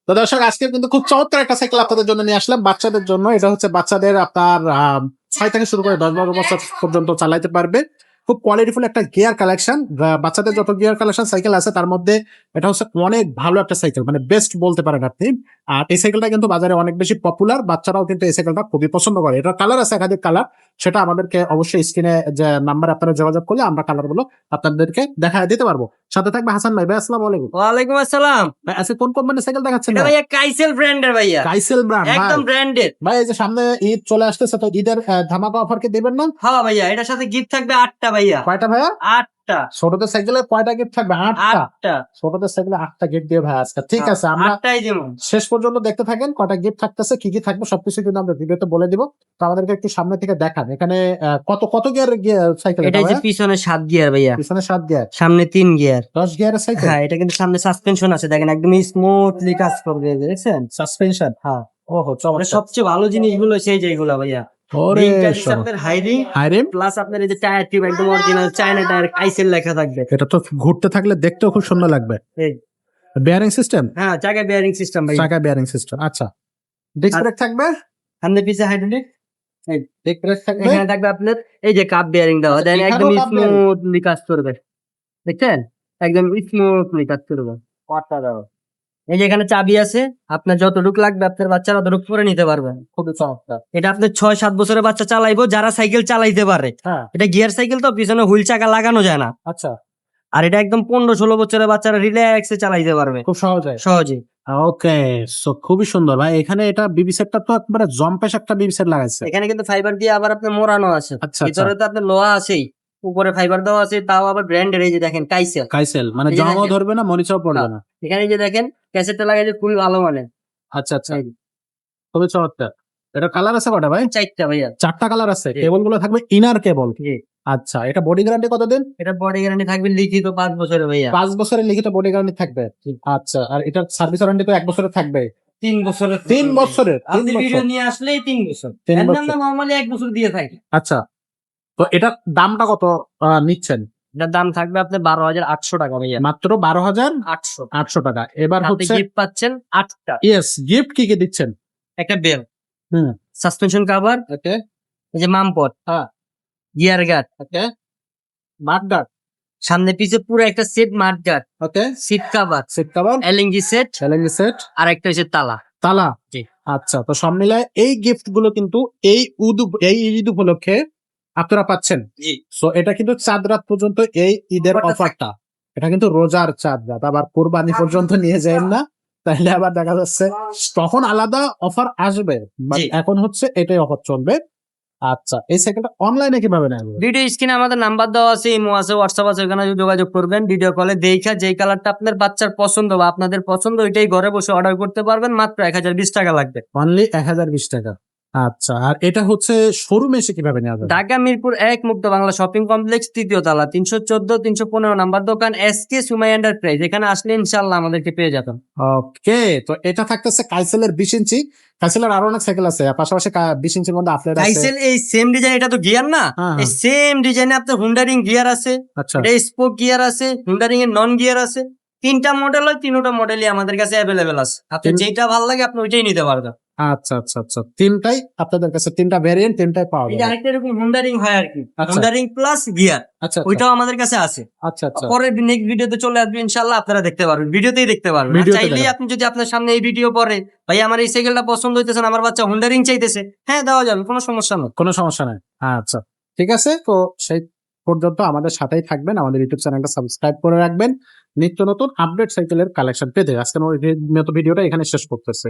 তো দর্শক আজকে কিন্তু খুব চমৎকার একটা সাইকেল আপনাদের জন্য নিয়ে আসলাম বাচ্চাদের জন্য। এটা হচ্ছে বাচ্চাদের আপনার 6 থেকে শুরু করে 10-12 বছর পর্যন্ত চালাইতে পারবে। খুব কোয়ালিটিফুল একটা গিয়ার কালেকশন। বাচ্চাদের যত গিয়ার কালেকশন সাইকেল আছে তার মধ্যে এটা হচ্ছে অনেক ভালো একটা সাইকেল, মানে বেস্ট বলতে পারেন আপনি। আর এই সাইকেলটা কিন্তু বাজারে অনেক বেশি পপুলার, বাচ্চারাও কিন্তু এই সাইকেলটা খুবই পছন্দ করে। এটা কালার আছে একাধিক কালার, সেটা আমাদেরকে অবশ্যই স্ক্রিনে যে নাম্বার আপনারা যোগাযোগ করলে আমরা কালার গুলো আপনাদেরকে দেখা দিতে পারবো। সাথে থাকবে হাসান ভাই। ভাই আসসালামু আলাইকুম। ওয়ালাইকুম আসসালাম। ভাই আজকে কোন কোম্পানির সাইকেল দেখাচ্ছেন? এটা ভাইয়া কাইসেল ব্র্যান্ডের ভাইয়া, কাইসেল ব্র্যান্ড একদম ব্র্যান্ডেড ভাই। এই যে সামনে ঈদ চলে আসতেছে, তো ঈদের ধামাকা অফার কি দেবেন না? হ্যাঁ ভাইয়া, এটার সাথে গিফট থাকবে 8টা ভাইয়া। কয়টা ভাইয়া? 8টা। ছোটদের সাইকেলে কয়টা গিফট থাকবে? 8টা। 8টা ছোটদের সাইকেলে 8টা গিফট দিয়ে ভাই আজকে। ঠিক আছে, আমরা 8টাই যেমন শেষ পর্যন্ত দেখতে থাকেন কয়টা গিফট থাকতেছে, কি কি থাকবে সবকিছু কিন্তু আমরা ভিডিওতে বলে দিব। তো আমাদেরকে একটু সামনে থেকে দেখান এখানে কত কত গিয়ার সাইকেল? এটা যে পিছনে 7 গিয়ার ভাইয়া, পিছনে 7 গিয়ার, সামনে 3 গিয়ার, 10 গিয়ারের সাইকেল। হ্যাঁ এটা কিন্তু সামনে সাসপেনশন আছে, দেখেন একদম স্মুথলি কাজ করবে, দেখছেন সাসপেনশন। হ্যাঁ। ওহো চমৎকার। সবচেয়ে ভালো জিনিসগুলো সেই যেগুলো ভাইয়া, ওরে আপনার হাইরিং হাইরেম, প্লাস আপনার এই যে টায়ার টিউব একদম অরিজিনাল চায়না টায়ার, কাইসেল লেখা থাকবে। এটা তো ঘুরতে থাকলে দেখতেও খুব সুন্দর লাগবে। এই বেয়ারিং সিস্টেম, হ্যাঁ চাকা বেয়ারিং সিস্টেম ভাই, চাকা বেয়ারিং সিস্টেম। আচ্ছা, ডিস্ক ব্রেক থাকবে, সামনে পিছে হাইড্রোলিক। ডিস্ক ব্রেক থাকবে, এখানে থাকবে আপনার এই যে কাপ বেয়ারিং দেওয়া, দেন একদম এখানেও cup bearing। স্মুথলি কাজ করবে, দেখছেন একদম স্মুথলি কাজ করবে। কটটা দাও, এই যে এখানে চাবি আছে, আপনার যতটুকু লাগবে আপনার বাচ্চারা ততটুকু করে নিতে পারবেন। খুবই চমৎকার। এটা আপনার 6-7 বছরের বাচ্চা চালাইবো, যারা সাইকেল চালাইতে পারে। হ্যাঁ এটা গিয়ার সাইকেল তো পিছনে হুইল চাকা লাগানো যায় না, আচ্ছা, আর এটা একদম 15-16 বছরের বাচ্চারা রিল্যাক্সে চালাইতে পারবে খুব সহজে। সহজে। ওকে, সো খুবই সুন্দর ভাই। এখানে এটা বিবি সেটটা তো একবারে জম্পেশ একটা বিবি সেট লাগাইছে। এখানে কিন্তু ফাইবার দিয়ে আবার আপনার মোড়ানো আছে, আচ্ছা আচ্ছা, ভিতরে তো আপনার লোহা আছেই, উপরে ফাইবার দেওয়া আছে, তাও আবার ব্র্যান্ডের। এই যে দেখেন কাইসেল, কাইসেল মানে এই যে জমও দেখেন। ধরবে না, মরিচাও পড়বে না। এখানে এই যে দেখেন ক্যাসেটটা লাগাইছে খুবই ভালো মানে। আচ্ছা আচ্ছা, খুবই চমৎকার। এটা কালার আছে কটা ভাই? 4টা ভাইয়া। 4টা কালার আছে। জি। কেবল গুলো থাকবে ইনার কেবল। জি। আচ্ছা, এটা বডি গ্যারান্টি কতদিন? এটা বডি গ্যারান্টি থাকবে লিখিত 5 বছরের ভাইয়া। 5 বছরের লিখিত বডি গ্যারান্টি থাকবে। আচ্ছা, আর এটার সার্ভিস ওয়ারেন্টি তো 1 বছরের থাকবে। 3 বছরের। 3 বছরের, 3 আপনি ভিডিও বছর। নিয়ে আসলেই 3 বছর। 3 এর বছর। নাম নরমালি 1 বছর দিয়ে থাকে। আচ্ছা, তো এটার দামটা কত নিচ্ছেন? এটার দাম থাকবে আপনার 12,800 টাকা ভাইয়া। মাত্র 800 12,800 টাকা। এবার সাথে হচ্ছে গিফট পাচ্ছেন 8টা। ইয়েস, গিফট কি কি দিচ্ছেন? একটা বেল, হুম, সাসপেনশন কভার, ওকে, এই যে মামপট, হ্যাঁ, গিয়ার গার্ড, ওকে, মাডগার্ড, সামনে পিছে পুরো একটা set mud guard, okay, seat cover, seat cover, LNG set, challenge set, আর একটা হচ্ছে তালা। তালা। জি। আচ্ছা, তো সব মিলায় এই গিফট গুলো কিন্তু এই ঈদ উপলক্ষে আপনারা পাচ্ছেন। জি। সো এটা কিন্তু চাঁদ রাত পর্যন্ত এই ঈদের অফারটা অফারটা, এটা কিন্তু রোজার চাঁদ রাত, আবার কোরবানি পর্যন্ত নিয়ে যাবেন না, তাহলে আবার দেখা যাচ্ছে তখন আলাদা অফার আসবে। বাট জি। এখন হচ্ছে এটাই অফার চলবে। আচ্ছা, এই সাইকেলটা অনলাইনে কিভাবে নেবে? ভিডিও স্ক্রিনে আমাদের নাম্বার দেওয়া আছে, ইমো আছে, হোয়াটসঅ্যাপ আছে, ওখানে যোগাযোগ করবেন। ভিডিও কলে দেখা যেই কালারটা আপনার বাচ্চার পছন্দ বা আপনাদের পছন্দ, ওইটাই ঘরে বসে অর্ডার করতে পারবেন। মাত্র 1020 টাকা লাগবে, অনলি 1020 টাকা। আচ্ছা, আর এটা হচ্ছে শোরুমে এসে কিভাবে নেওয়া যাবে? ঢাকা মিরপুর 1 মুক্ত বাংলা শপিং কমপ্লেক্স, 3য় তলা, 314-315 নাম্বার দোকান, এসকে সুমাই এন্টারপ্রাইজ। এখানে আসলে ইনশাআল্লাহ আমাদেরকে পেয়ে যাবেন। ওকে, তো এটা থাকতেছে কাইসেলের 20 ইঞ্চি। কাইসেলের আরো অনেক সাইকেল আছে, পাশাপাশি 20 ইঞ্চির মধ্যে আপডেট আছে। কাইসেল এই সেম ডিজাইন, এটা তো গিয়ার না, হ্যাঁ, এই হ্যাঁ। সেম ডিজাইনে আপনার হুন্ডারিং গিয়ার আছে, আচ্ছা, এটা স্পোক গিয়ার আছে, হুন্ডারিং এর নন গিয়ার আছে। 3টা মডেল হয়, 3টা মডেলই আমাদের কাছে অ্যাভেলেবেল আছে। আপনি যেটা ভালো লাগে আপনি ওইটাই নিতে পারবেন। আচ্ছা আচ্ছা আচ্ছা, তিনটাই আপনাদের কাছে, তিনটা ভ্যারিয়েন্ট, তিনটাই পাওয়া এই যে যাবে। আরেকটা এরকম হুন্ডারিং হয় আর কি, আচ্ছা। হুন্ডারিং প্লাস গিয়ার, আচ্ছা, ওইটাও আমাদের কাছে আছে। আচ্ছা আচ্ছা, পরের নেক্সট ভিডিওতে চলে আসবে ইনশাআল্লাহ, আপনারা দেখতে পারবেন, ভিডিওতেই দেখতে পারবেন। আর ভিডিওতে চাইলেই দেখতে আপনি যদি আপনার সামনে এই ভিডিও পরে, ভাই আমার এই সাইকেলটা পছন্দ হইতেছে না, আমার বাচ্চা হুন্ডারিং চাইতেছে, হ্যাঁ দেওয়া যাবে, কোনো সমস্যা নেই। কোনো সমস্যা নাই। আচ্ছা, ঠিক আছে। তো সেই পর্যন্ত আমাদের সাথেই থাকবেন, আমাদের ইউটিউব চ্যানেলটা সাবস্ক্রাইব করে রাখবেন নিত্য নতুন আপডেট সাইকেলের কালেকশন পেতে। আজকের মতো ভিডিওটা এখানে শেষ করতেছে।